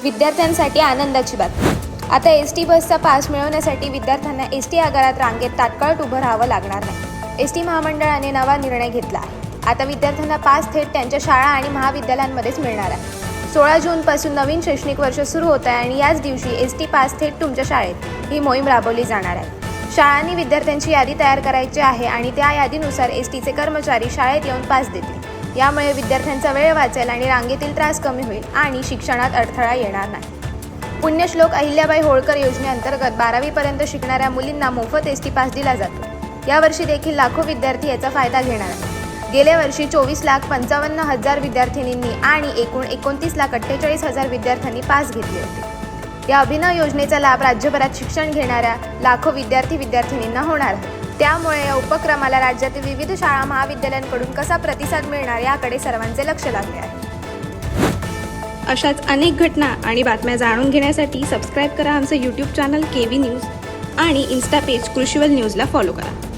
विद्यार्थ्यांसाठी आनंदाची बातमी. आता एसटी बसचा पास मिळवण्यासाठी विद्यार्थ्यांना एसटी आगारात रांगेत तात्काळ उभं राहावं लागणार नाही. एसटी महामंडळाने नवा निर्णय घेतला आहे. आता विद्यार्थ्यांना पास थेट त्यांच्या शाळा आणि महाविद्यालयांमध्येच मिळणार आहे. 16 जूनपासून नवीन शैक्षणिक वर्ष सुरू होत आहे आणि याच दिवशी एसटी पास थेट तुमच्या शाळेत ही मोहीम राबवली जाणार आहे. शाळांनी विद्यार्थ्यांची यादी तयार करायची आहे आणि त्या यादीनुसार एसटीचे कर्मचारी शाळेत येऊन पास देतील. यामुळे विद्यार्थ्यांचा वेळ वाचेल आणि रांगेतील त्रास कमी होईल आणि शिक्षणात अडथळा येणार नाही. पुण्यश्लोक अहिल्याबाई होळकर योजनेअंतर्गत 12वी पर्यंत शिकणाऱ्या मुलींना मोफत एसटी पास दिला जातो. यावर्षी देखील लाखो विद्यार्थी याचा फायदा घेणार आहेत. गेल्या वर्षी 24,55,000 विद्यार्थिनींनी आणि एकूण 29,48,000 विद्यार्थ्यांनी पास घेतले होते. या अभिनव योजनेचा लाभ राज्यभरात शिक्षण घेणाऱ्या लाखो विद्यार्थिनींना होणार आहे. त्यामुळे या उपक्रमाला राज्यातील विविध शाळा महाविद्यालयांकडून कसा प्रतिसाद मिळणार याकडे सर्वांचे लक्ष लागले आहे. अशाच अनेक घटना आणि बातम्या जाणून घेण्यासाठी सबस्क्राईब करा आमचं यूट्यूब चॅनल केव्ही न्यूज आणि इन्स्टा पेज कृषीवल न्यूजला फॉलो करा.